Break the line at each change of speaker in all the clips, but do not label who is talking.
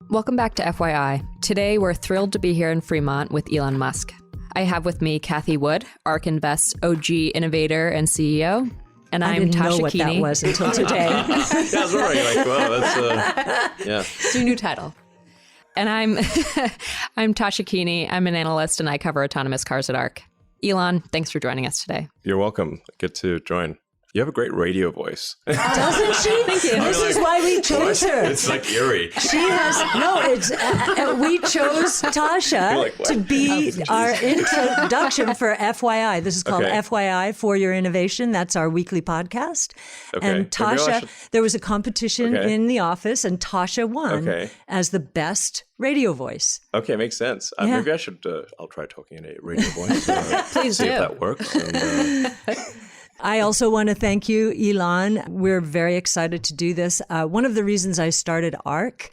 Welcome back to FYI. Today, we're thrilled to be here in Fremont with Elon Musk. I have with me Cathie Wood, ARK Invest OG innovator and CEO. And
I didn't know what that was until today.
Yeah, I was wondering, like, well, that's, yeah.
It's your new title. And I'm Tasha Keeney. I'm an analyst and I cover autonomous cars at ARK. Elon, thanks for joining us today.
You're welcome. Good to join. You have a great radio voice.
Doesn't she?
Thank you.
This is why we chose her.
It's like eerie.
She has, we chose Tasha to be our introduction for FYI. This is called FYI, For Your Innovation. That's our weekly podcast.
Okay.
And Tasha, there was a competition in the office and Tasha won as the best radio voice.
Okay, makes sense. Maybe I should, I'll try talking in a radio voice.
Please
see
do.
if that works. And,
I also want to thank you, Elon. We're very excited to do this. One of the reasons I started ARK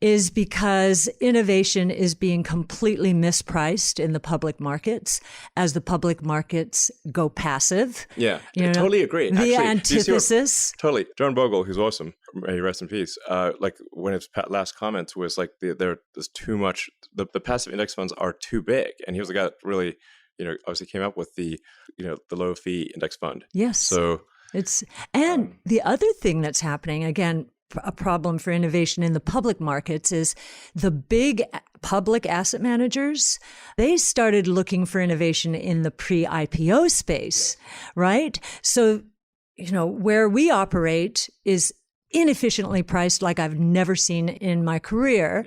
is because innovation is being completely mispriced in the public markets as the public markets go passive.
Yeah, I totally agree.
The
Actually,
antithesis.
Totally. John Bogle, who's awesome, may he rest in peace, like when his last comments was like, there's too much, the passive index funds are too big. And he was the guy that really, obviously came up with the low fee index fund.
Yes.
So
and the other thing that's happening, again, a problem for innovation in the public markets is the big public asset managers, they started looking for innovation in the pre-IPO space, right? So, where we operate is inefficiently priced like I've never seen in my career.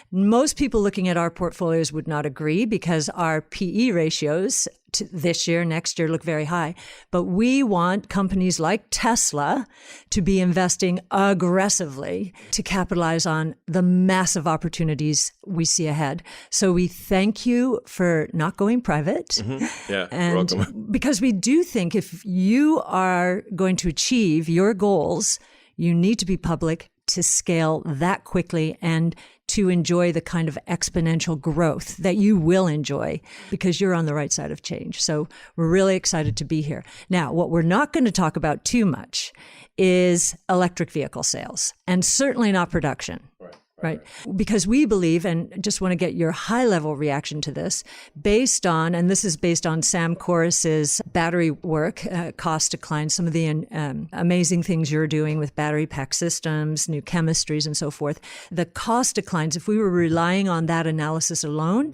Most people looking at our portfolios would not agree because our PE ratios this year, next year look very high. But we want companies like Tesla to be investing aggressively to capitalize on the massive opportunities we see ahead. So we thank you for not going private.
Mm-hmm. Yeah,
and
you're welcome.
Because we do think if you are going to achieve your goals, you need to be public to scale that quickly and to enjoy the kind of exponential growth that you will enjoy because you're on the right side of change. So we're really excited to be here. Now, what we're not going to talk about too much is electric vehicle sales, and certainly not production. Right. Because we believe, and just want to get your high level reaction to this, based on, and this is based on Sam Corris's battery work, cost decline, some of the amazing things you're doing with battery pack systems, new chemistries and so forth. The cost declines, if we were relying on that analysis alone,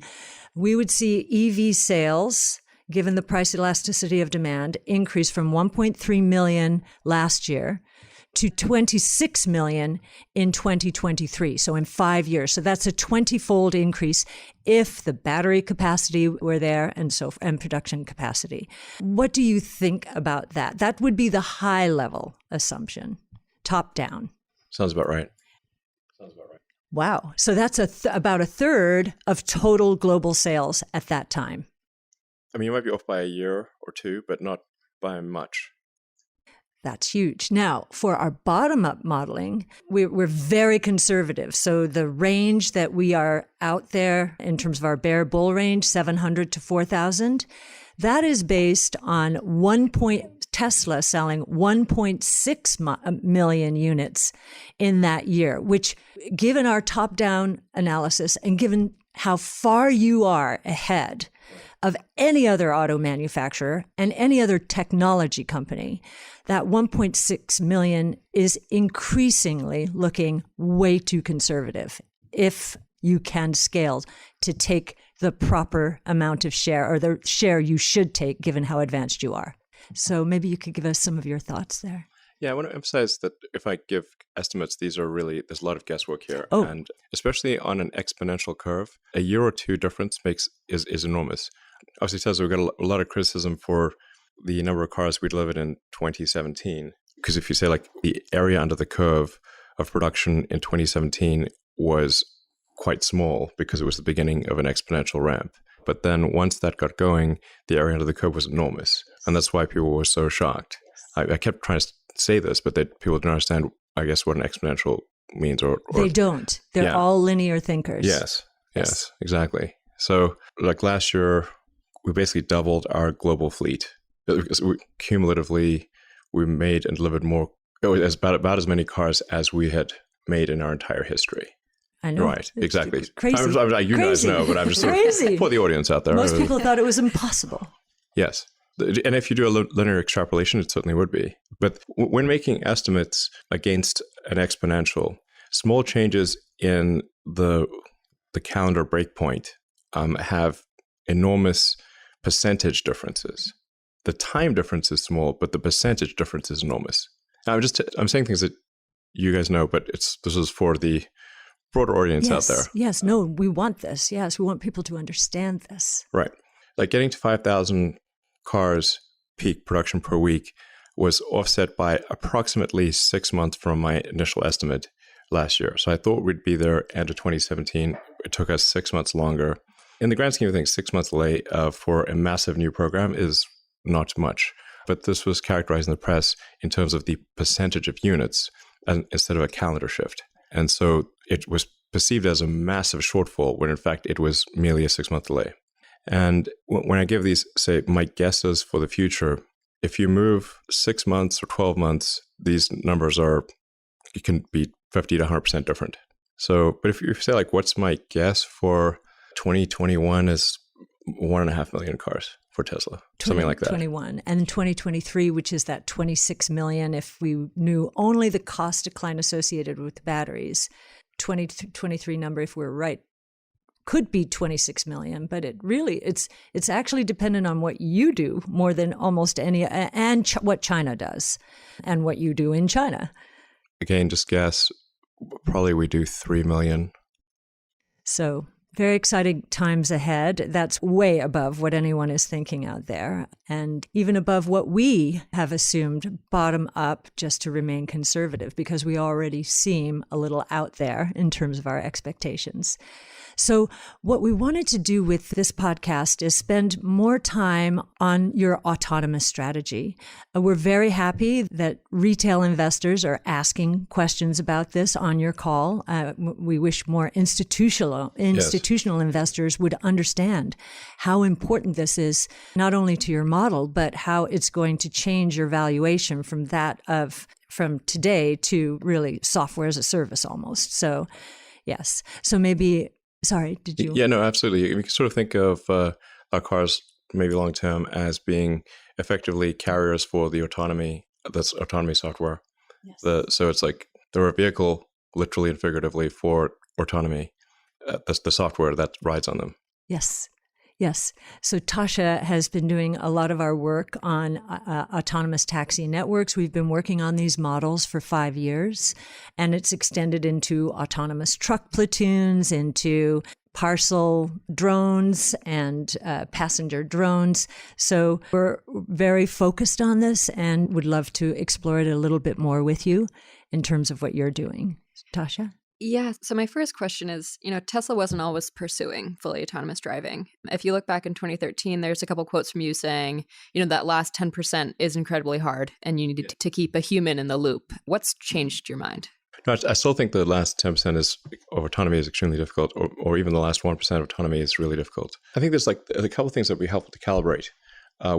we would see EV sales, given the price elasticity of demand, increase from 1.3 million last year to 26 million in 2023. So in 5 years. So that's a 20-fold increase if the battery capacity were there and production capacity. What do you think about that? That would be the high level assumption, top down.
Sounds about right.
Wow. So that's about a third of total global sales at that time.
I mean, you might be off by a year or two, but not by much.
That's huge. Now, for our bottom-up modeling, we're very conservative. So the range that we are out there in terms of our bear bull range, 700 to 4,000, that is based on Tesla selling 1.6 million units in that year, which, given our top-down analysis and given how far you are ahead of any other auto manufacturer and any other technology company, that 1.6 million is increasingly looking way too conservative if you can scale to take the proper amount of share, or the share you should take given how advanced you are. So maybe you could give us some of your thoughts there.
Yeah, I want to emphasize that if I give estimates, there's a lot of guesswork here.
Oh.
And especially on an exponential curve, a year or two difference is enormous. Obviously, Tesla, we got a lot of criticism for the number of cars we delivered in 2017. Because if you say like the area under the curve of production in 2017 was quite small because it was the beginning of an exponential ramp. But then once that got going, the area under the curve was enormous. And that's why people were so shocked. I kept trying to say this, but people don't understand, I guess, what an exponential means. Or
they don't. They're all linear thinkers.
Yes, exactly. So like last year, we basically doubled our global fleet. Cumulatively, we made and delivered more, about as many cars as we had made in our entire history.
I know.
Right, exactly.
Crazy.
You guys know, but I'm just
crazy.
For the audience out there.
Most people thought it was impossible.
Yes. And if you do a linear extrapolation, it certainly would be. But when making estimates against an exponential, small changes in the calendar breakpoint have enormous percentage differences. The time difference is small, but the percentage difference is enormous. Now, I'm saying things that you guys know, but this is for the broader audience out there.
Yes, no, we want this. Yes, we want people to understand this.
Right. Like getting to 5,000 cars peak production per week was offset by approximately 6 months from my initial estimate last year. So I thought we'd be there end of 2017. It took us 6 months longer. In the grand scheme of things, 6 months delay for a massive new program is not much. But this was characterized in the press in terms of the percentage of units instead of a calendar shift. And so it was perceived as a massive shortfall when in fact it was merely a 6 month delay. And when I give these, say, my guesses for the future, if you move 6 months or 12 months, these numbers it can be 50 to 100% different. So, but if you say like, what's my guess for 2021 is 1.5 million cars for Tesla, something like that.
2021 and 2023, which is that 26 million. If we knew only the cost decline associated with the batteries, 2023 number, if we're right, could be 26 million, but it's actually dependent on what you do more than almost any, and what China does and what you do in China.
Again, just guess, probably we do 3 million.
So very exciting times ahead. That's way above what anyone is thinking out there, and even above what we have assumed bottom up, just to remain conservative, because we already seem a little out there in terms of our expectations. So what we wanted to do with this podcast is spend more time on your autonomous strategy. We're very happy that retail investors are asking questions about this on your call. We wish more institutional investors would understand how important this is, not only to your model, but how it's going to change your valuation from today to really software as a service almost. So yes. So maybe... Sorry, did you?
Yeah, no, absolutely. We can sort of think of our cars maybe long term as being effectively carriers for the autonomy software. Yes. So it's like they're a vehicle, literally and figuratively, for autonomy. That's the software that rides on them.
Yes. Yes. So Tasha has been doing a lot of our work on autonomous taxi networks. We've been working on these models for 5 years, and it's extended into autonomous truck platoons, into parcel drones and passenger drones. So we're very focused on this and would love to explore it a little bit more with you in terms of what you're doing. Tasha?
Yeah. So my first question is, Tesla wasn't always pursuing fully autonomous driving. If you look back in 2013, there's a couple quotes from you saying, that last 10% is incredibly hard and you need to keep a human in the loop. What's changed your mind?
No, I still think the last 10% of autonomy is extremely difficult, or even the last 1% of autonomy is really difficult. I think there's like a couple of things that would be helpful to calibrate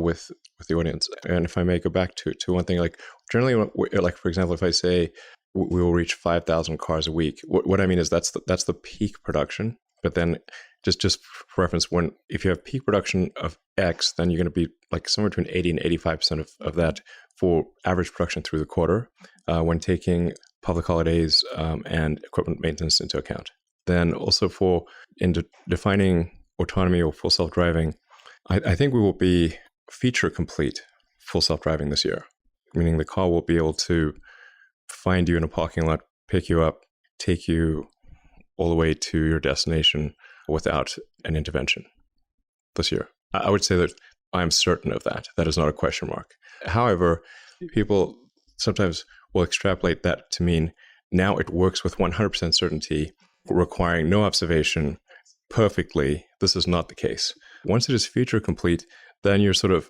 with the audience. And if I may go back to one thing, like generally, like for example, if I say we will reach 5,000 cars a week, what I mean is that's the peak production. But then just for reference, if you have peak production of X, then you're going to be like somewhere between 80 and 85% of that for average production through the quarter, when taking public holidays and equipment maintenance into account. Then also in defining autonomy or full self-driving, I think we will be feature complete full self-driving this year, meaning the car will be able to find you in a parking lot, pick you up, take you all the way to your destination without an intervention this year. I would say that I'm certain of that. That is not a question mark. However, people sometimes will extrapolate that to mean now it works with 100% certainty, requiring no observation perfectly. This is not the case. Once it is feature complete, then you're sort of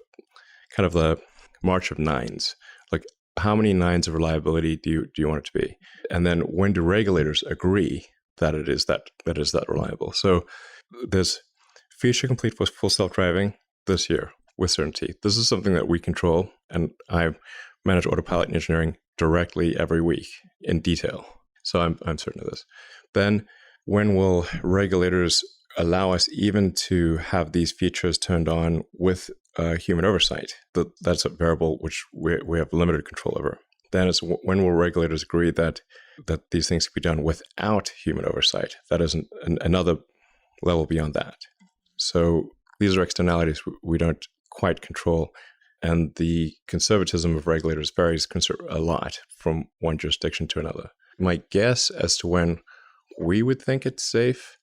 kind of the march of nines. Like, how many nines of reliability do you want it to be? And then when do regulators agree that it is that reliable? So there's feature complete for full self-driving this year with certainty. This is something that we control, and I manage autopilot engineering directly every week in detail. So I'm certain of this. Then when will regulators allow us even to have these features turned on with human oversight? That's a variable which we have limited control over. Then it's when will regulators agree that these things can be done without human oversight? That is another level beyond that. So these are externalities we don't quite control. And the conservatism of regulators varies a lot from one jurisdiction to another. My guess as to when we would think it's safe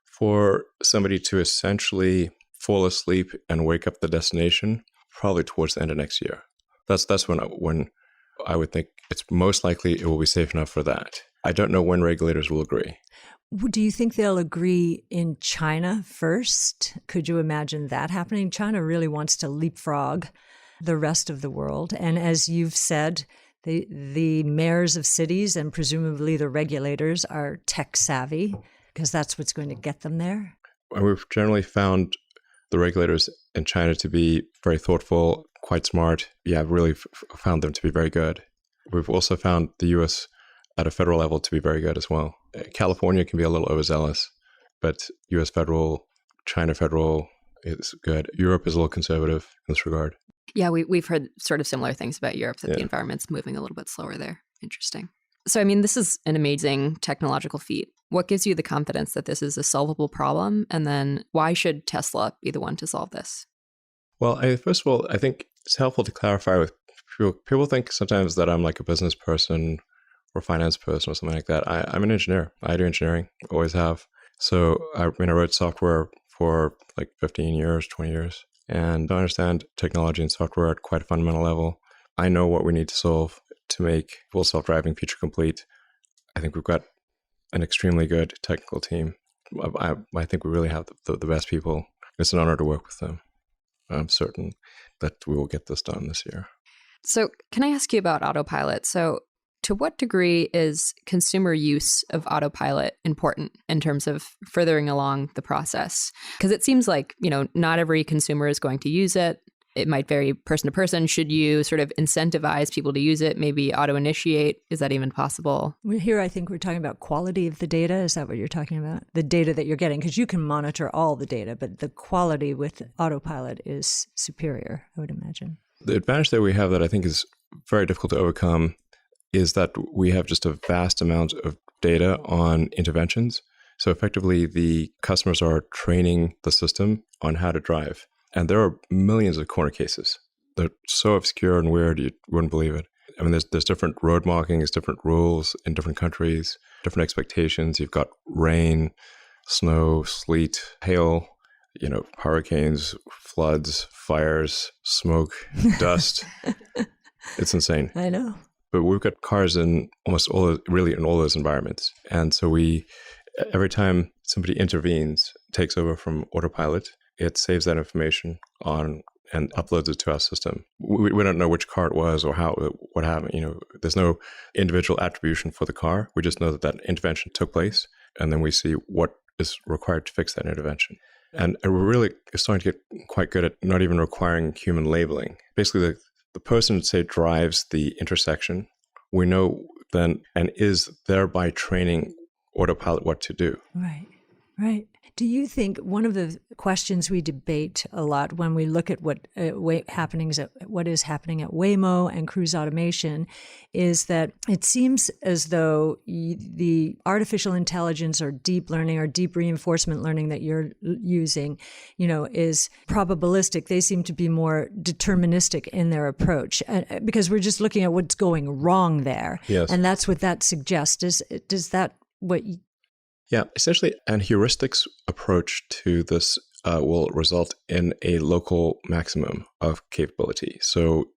for somebody to essentially fall asleep and wake up at the destination, probably towards the end of next year. That's when I would think it's most likely it will be safe enough for that. I don't know when regulators will agree.
Do you think they'll agree in China first? Could you imagine that happening? China really wants to leapfrog the rest of the world. And as you've said, the mayors of cities and presumably the regulators are tech savvy because that's what's going to get them there.
And we've generally found the regulators in China to be very thoughtful, quite smart. Yeah, I've really found them to be very good. We've also found the US at a federal level to be very good as well. California can be a little overzealous, but US federal, China federal is good. Europe is a little conservative in this regard.
Yeah, we've heard sort of similar things about Europe, that the environment's moving a little bit slower there. Interesting. So, I mean, this is an amazing technological feat. What gives you the confidence that this is a solvable problem? And then why should Tesla be the one to solve this?
Well, first of all, I think it's helpful to clarify with people. People think sometimes that I'm like a business person or finance person or something like that. I'm an engineer. I do engineering, always have. So I wrote software for like 15 years, 20 years. And I understand technology and software at quite a fundamental level. I know what we need to solve to make full self-driving feature complete. I think we've got an extremely good technical team. I think we really have the best people. It's an honor to work with them. I'm certain that we will get this done this year.
So can I ask you about autopilot? So to what degree is consumer use of autopilot important in terms of furthering along the process? Because it seems like, not every consumer is going to use it. It might vary person to person. Should you sort of incentivize people to use it, maybe auto-initiate? Is that even possible?
Here, I think we're talking about quality of the data. Is that what you're talking about? The data that you're getting, because you can monitor all the data, but the quality with autopilot is superior, I would imagine.
The advantage that we have that I think is very difficult to overcome is that we have just a vast amount of data on interventions. So effectively, the customers are training the system on how to drive. And there are millions of corner cases. They're so obscure and weird, you wouldn't believe it. I mean, there's different road markings, different rules in different countries, different expectations. You've got rain, snow, sleet, hail, hurricanes, floods, fires, smoke, dust. It's insane.
I know.
But we've got cars in almost in all those environments. And so every time somebody intervenes, takes over from autopilot, it saves that information on and uploads it to our system. We don't know which car it was or what happened. There's no individual attribution for the car. We just know that intervention took place, and then we see what is required to fix that intervention. And we're really starting to get quite good at not even requiring human labeling. Basically, the person, say, drives the intersection. We know then and is thereby training autopilot what to do.
Right. Do you think one of the questions we debate a lot when we look at what is happening at Waymo and cruise automation is that it seems as though the artificial intelligence or deep learning or deep reinforcement learning that you're using, is probabilistic. They seem to be more deterministic in their approach because we're just looking at what's going wrong there.
Yes.
And that's what that suggests. Does that what you...
Yeah, essentially, an heuristics approach to this will result in a local maximum of capability. So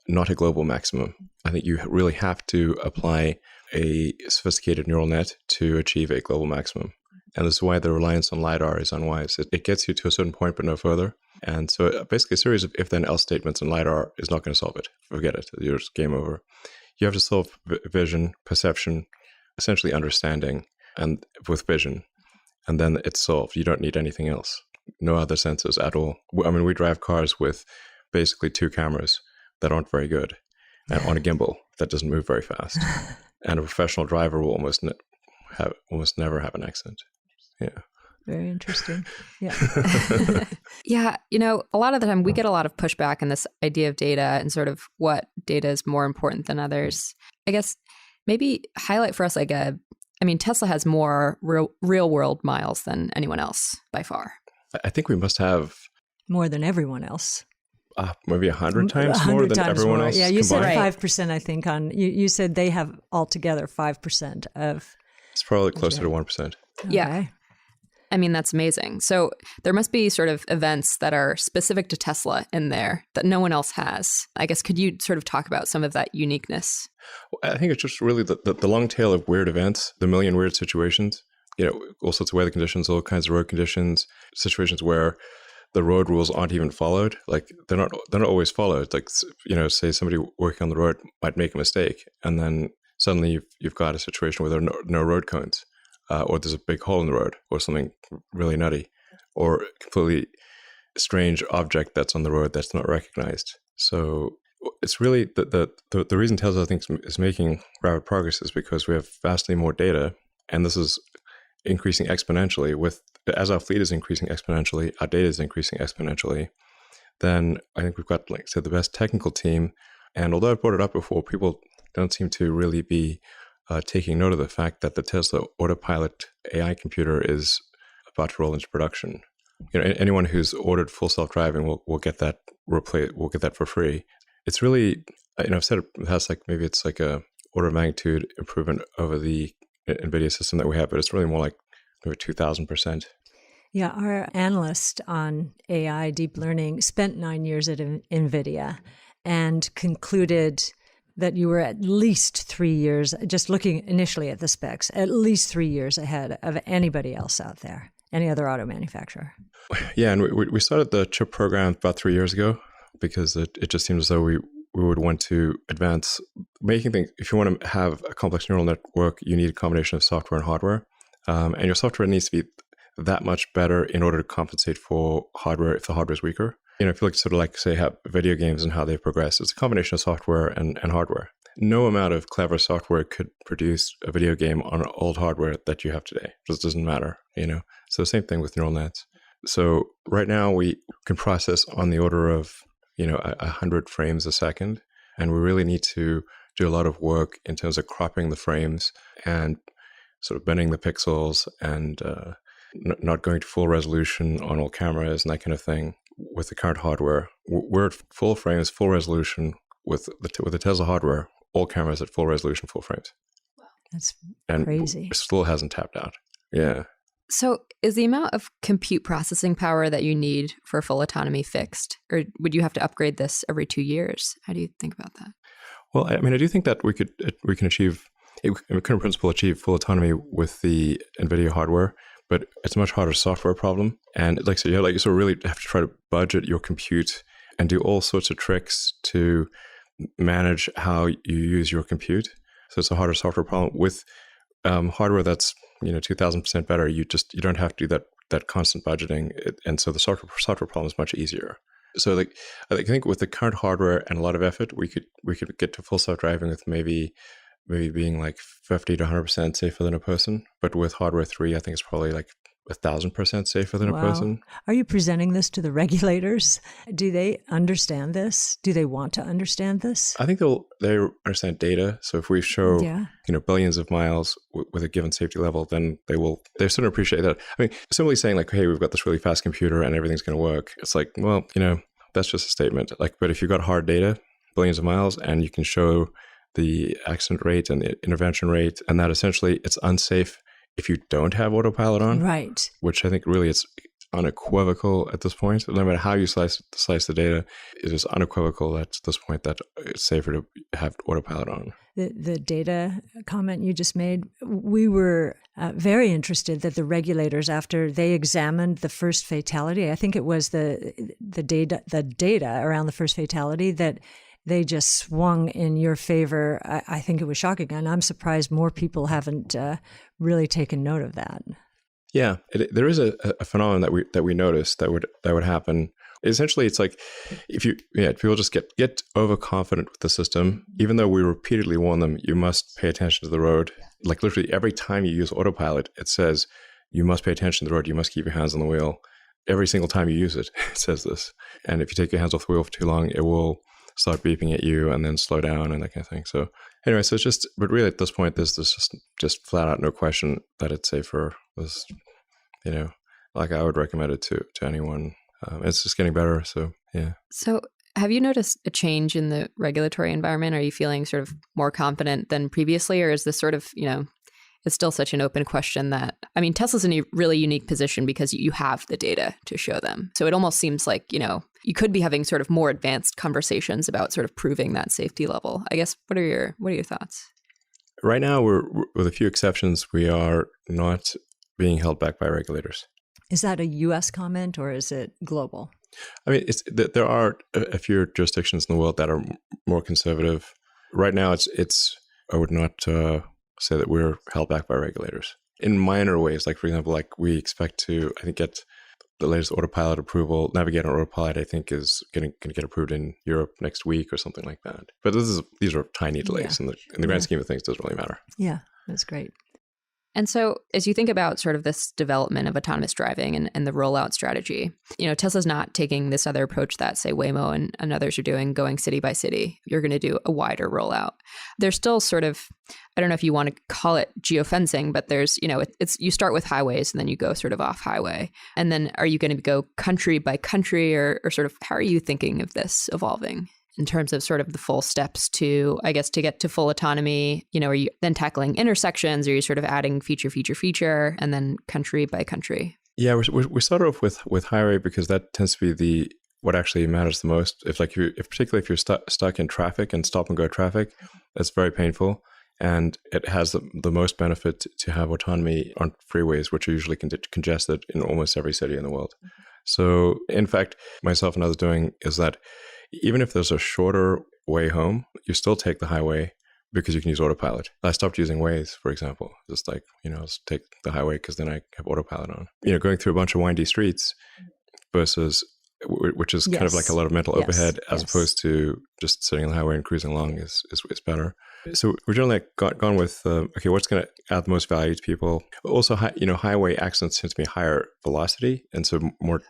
not a global maximum. I think you really have to apply a sophisticated neural net to achieve a global maximum. And this is why the reliance on LiDAR is unwise. It gets you to a certain point, but no further. And so basically a series of if-then-else statements in LiDAR is not going to solve it. Forget it. You're just game over. You have to solve vision, perception, essentially understanding, and with vision, and then it's solved. You don't need anything else. No other sensors at all. I mean, we drive cars with basically 2 cameras that aren't very good, and on a gimbal that doesn't move very fast. And a professional driver will almost never have an accident. Yeah.
Very interesting. Yeah.
Yeah, a lot of the time we get a lot of pushback in this idea of data and sort of what data is more important than others. I guess maybe highlight for us Tesla has more real world miles than anyone else by far.
I think we must have
more than everyone else.
Maybe 100 times more than everyone else.
Yeah, you
combined.
said 5%, I think, you said they have altogether 5% of.
It's probably closer to 1%.
Okay.
Yeah. That's amazing. So there must be sort of events that are specific to Tesla in there that no one else has. I guess, could you sort of talk about some of that uniqueness?
I think it's just really the long tail of weird events, the million weird situations, all sorts of weather conditions, all kinds of road conditions, situations where the road rules aren't even followed. Like they're not always followed. Like, say somebody working on the road might make a mistake, and then suddenly you've got a situation where there are no road cones. Or there's a big hole in the road, or something really nutty, or a completely strange object that's on the road that's not recognized. So it's really the reason Tesla, I think, is making rapid progress is because we have vastly more data, and this is increasing exponentially. As our fleet is increasing exponentially, our data is increasing exponentially. Then I think we've got, like I said, the best technical team. And although I brought it up before, people don't seem to really be taking note of the fact that the Tesla Autopilot AI computer is about to roll into production. Anyone who's ordered full self-driving will get that will get that for free. It's really, I've said it has maybe it's like a order of magnitude improvement over the NVIDIA system that we have, but it's really more like maybe 2,000%.
Yeah, our analyst on AI deep learning spent 9 years at NVIDIA and concluded that you were at least 3 years, just looking initially at the specs, at least 3 years ahead of anybody else out there, any other auto manufacturer.
Yeah, and we started the chip program about 3 years ago because it just seemed as though we would want to advance making things. If you want to have a complex neural network, you need a combination of software and hardware. And your software needs to be that much better in order to compensate for hardware if the hardware is weaker. If you look sort of like, say, how video games and how they progress, it's a combination of software and hardware. No amount of clever software could produce a video game on old hardware that you have today. It just doesn't matter, So the same thing with neural nets. So right now we can process on the order of, 100 frames a second. And we really need to do a lot of work in terms of cropping the frames and sort of bending the pixels and not going to full resolution on all cameras and that kind of thing. With the current hardware, we're at full frames, full resolution with the Tesla hardware, all cameras at full resolution, full frames.
That's
crazy. And it still hasn't tapped out. Yeah.
So is the amount of compute processing power that you need for full autonomy fixed? Or would you have to upgrade this every 2 years? How do you think about that?
Well, I do think that we can achieve, we can in principle achieve full autonomy with the NVIDIA hardware, but it's a much harder software problem. And like I said, you sort of really have to try to budget your compute and do all sorts of tricks to manage how you use your compute. So it's a harder software problem. With hardware that's 2,000% better, you don't have to do that constant budgeting, and so the software problem is much easier. So I think with the current hardware and a lot of effort, we could get to full self-driving with maybe being like 50 to 100% safer than a person. But with hardware 3, I think it's probably like 1,000% safer than a person.
Are you presenting this to the regulators? Do they understand this? Do they want to understand this?
I think they understand data. So if we show billions of miles with a given safety level, then they sort of appreciate that. Simply saying like, hey, we've got this really fast computer and everything's going to work. It's like, well, that's just a statement. But if you've got hard data, billions of miles, and you can show the accident rate and the intervention rate, and that essentially it's unsafe if you don't have autopilot on,
right?
Which I think really it's unequivocal at this point. No matter how you slice the data, it is unequivocal at this point that it's safer to have autopilot on.
The data comment you just made, we were very interested that the regulators, after they examined the first fatality, I think it was the data around the first fatality, that they just swung in your favor. I think it was shocking, and I'm surprised more people haven't really taken note of that.
Yeah, there is a phenomenon that we noticed that would happen. Essentially, it's like people just get overconfident with the system, even though we repeatedly warn them, you must pay attention to the road. Like literally every time you use autopilot, it says, you must pay attention to the road. You must keep your hands on the wheel. Every single time you use it, it says this. And if you take your hands off the wheel for too long, it will start beeping at you and then slow down and that kind of thing. So anyway, so it's just, but really at this point, there's just flat out no question that it's safer. This, like I would recommend it to anyone. It's just getting better. So yeah.
So have you noticed a change in the regulatory environment? Are you feeling sort of more confident than previously? Or is this sort of, it's still such an open question that, Tesla's in a really unique position because you have the data to show them. So it almost seems like, you could be having sort of more advanced conversations about sort of proving that safety level. I guess, what are your thoughts? Right
now, we're, with a few exceptions, we are not being held back by regulators.
Is that a U.S. comment or is it global?
There are a few jurisdictions in the world that are more conservative. Right now, it's I would not say that we're held back by regulators in minor ways. Like, for example, like we expect to, I think, get the latest autopilot approval. Navigate on autopilot, I think, is going to get approved in Europe next week or something like that. But these are tiny delays. In the grand scheme of things, it doesn't really matter.
Yeah, that's great.
And so as you think about sort of this development of autonomous driving and the rollout strategy, Tesla's not taking this other approach that, say, Waymo and others are doing, going city by city. You're going to do a wider rollout. There's still sort of, I don't know if you want to call it geofencing, but there's, it's you start with highways and then you go sort of off highway. And then are you going to go country by country or sort of how are you thinking of this evolving? In terms of sort of the full steps to, I guess, to get to full autonomy, are you then tackling intersections? Or are you sort of adding feature, and then country by country?
Yeah, we start off with highway because that tends to be what actually matters the most. Particularly if you're stuck in traffic and stop and go traffic, that's very painful. And it has the most benefit to have autonomy on freeways, which are usually congested in almost every city in the world. So in fact, myself and others doing is that even if there's a shorter way home, you still take the highway because you can use autopilot. I stopped using Waze, for example. Just like, let's take the highway because then I have autopilot on. Going through a bunch of windy streets versus, which is kind of like a lot of mental overhead as opposed to just sitting on the highway and cruising along is better. So we're generally gone with, what's going to add the most value to people? Also, highway accidents tend to be higher velocity and so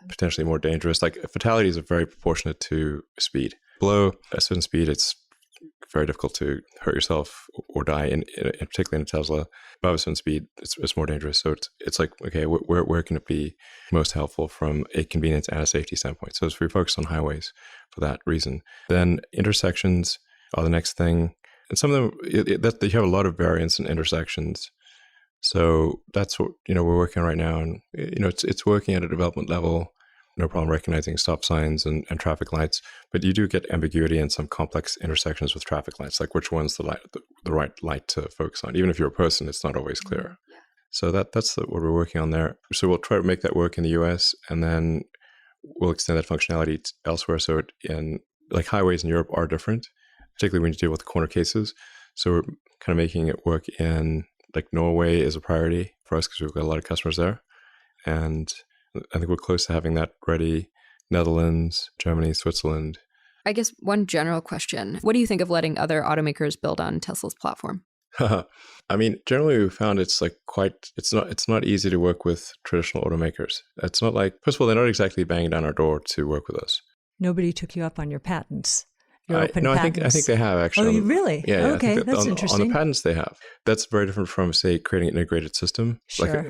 potentially more dangerous. Like fatalities are very proportionate to speed. Below a certain speed, it's very difficult to hurt yourself or die, in particularly in a Tesla. Above a certain speed, it's more dangerous. So it's like, okay, where can it be most helpful from a convenience and a safety standpoint? So we focus on highways for that reason. Then intersections are the next thing. And some of them, you have a lot of variance in intersections. So that's what, we're working on right now. And, it's working at a development level, no problem recognizing stop signs and traffic lights. But you do get ambiguity in some complex intersections with traffic lights, like which one's the right light to focus on. Even if you're a person, it's not always clear. So that's what we're working on there. So we'll try to make that work in the US, and then we'll extend that functionality elsewhere. So like highways in Europe are different, particularly when you deal with corner cases. So we're kind of making it work in, like, Norway is a priority for us because we've got a lot of customers there. And I think we're close to having that ready. Netherlands, Germany, Switzerland.
I guess one general question. What do you think of letting other automakers build on Tesla's platform?
Generally we found it's not easy to work with traditional automakers. It's not like, first of all, they're not exactly banging down our door to work with us.
Nobody took you up on your patents.
I think they have actually.
Oh, really?
Yeah.
Okay, that's interesting.
On the patents they have. That's very different from, say, creating an integrated system.
Sure.
If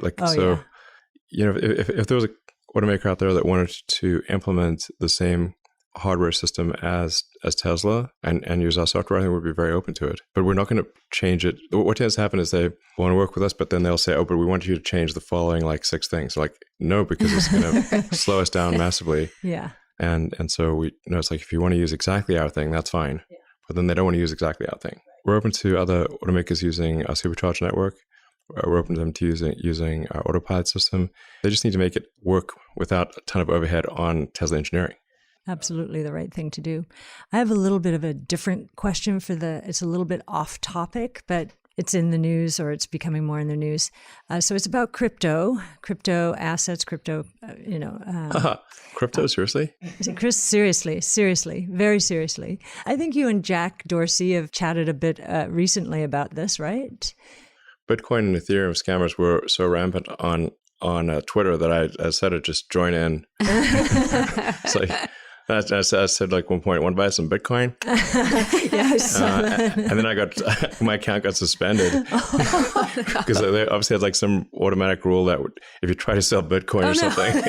there was an automaker out there that wanted to implement the same hardware system as Tesla and use our software, I think we'd be very open to it. But we're not going to change it. What tends to happen is they want to work with us, but then they'll say, but we want you to change the following 6 things. Like, no, because it's going to slow us down massively.
Yeah.
And so it's like, if you want to use exactly our thing, that's fine. Yeah. But then they don't want to use exactly our thing. We're open to other automakers using our supercharger network. We're open to them to using our autopilot system. They just need to make it work without a ton of overhead on Tesla engineering.
Absolutely the right thing to do. I have a little bit of a different question it's a little bit off topic, but it's in the news, or it's becoming more in the news. So it's about crypto assets, crypto,
Crypto, seriously?
Chris, seriously, very seriously. I think you and Jack Dorsey have chatted a bit recently about this, right?
Bitcoin and Ethereum scammers were so rampant on on Twitter that I said to just join in. It's like I said like 1 point, want to buy some Bitcoin?
Yes.
And then I got my account got suspended because they obviously had like some automatic rule that if you try to sell Bitcoin or something.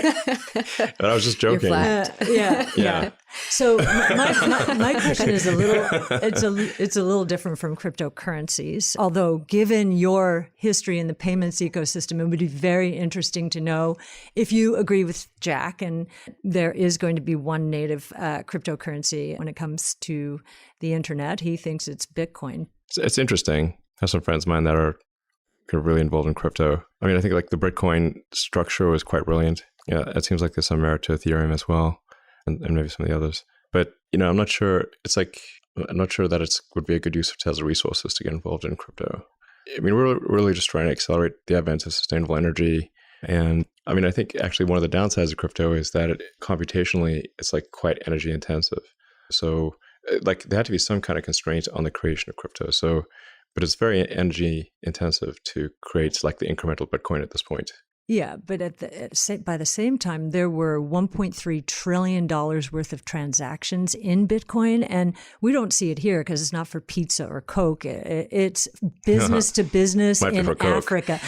But I was just joking.
Yeah. So my question is it's a little different from cryptocurrencies. Although given your history in the payments ecosystem, it would be very interesting to know if you agree with Jack and there is going to be one native cryptocurrency when it comes to the internet. He thinks it's Bitcoin.
It's interesting. I have some friends of mine that are kind of really involved in crypto. I mean, I think like the Bitcoin structure was quite brilliant. Yeah, it seems like there's some merit to Ethereum as well. And maybe some of the others. But, I'm not sure. I'm not sure that it would be a good use of Tesla resources to get involved in crypto. I mean, we're really just trying to accelerate the advent of sustainable energy. And I mean, I think actually one of the downsides of crypto is that computationally, it's like quite energy intensive. So like there had to be some kind of constraint on the creation of crypto. So, but it's very energy intensive to create like the incremental Bitcoin at this point.
Yeah, but by the same time, there were $1.3 trillion worth of transactions in Bitcoin, and we don't see it here because it's not for pizza or Coke. It's business to business in Africa.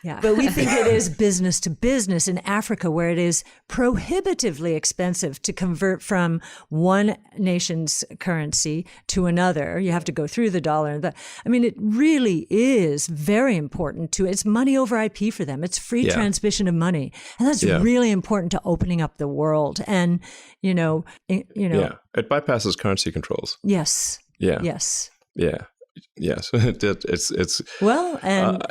Yeah, but we think it is business to business in Africa, where it is prohibitively expensive to convert from one nation's currency to another. You have to go through the dollar. I mean, it really is very important it's money over IP for them. It's free transmission of money. And that's really important to opening up the world. And, it
bypasses currency controls.
Yes.
Yeah.
Yes.
Yeah. Yes. It's
well, and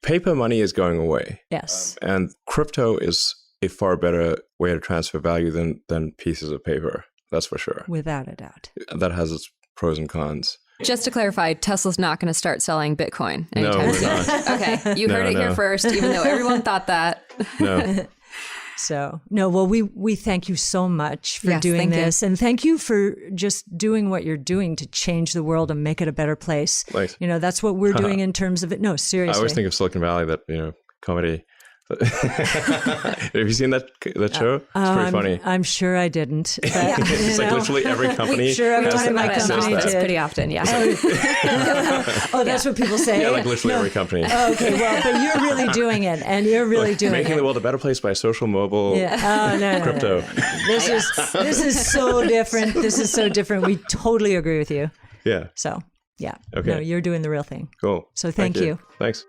paper money is going away.
Yes.
And crypto is a far better way to transfer value than pieces of paper. That's for sure.
Without a doubt.
That has its pros and cons.
Just to clarify, Tesla's not going to start selling Bitcoin anytime
No,
soon.
we're not.
Okay, you heard it here first, even though everyone thought that.
No.
So, well, we thank you so much for doing this. And thank you for just doing what you're doing to change the world and make it a better place.
Thanks.
That's what we're doing in terms of it. No, seriously.
I always think of Silicon Valley, that, comedy. Have you seen that show? It's pretty funny.
I'm sure I didn't. But,
it's like literally every company.
Sure, every time my company
did. Pretty often, yeah.
That's what people say.
Yeah, like literally every company.
Okay, well, but you're really doing it, and you're really doing
making the world a better place by social, mobile, crypto.
This is so different. This is so different. We totally agree with you.
Yeah.
So, yeah.
Okay.
No, you're doing the real thing.
Cool.
So thank you.
Thanks.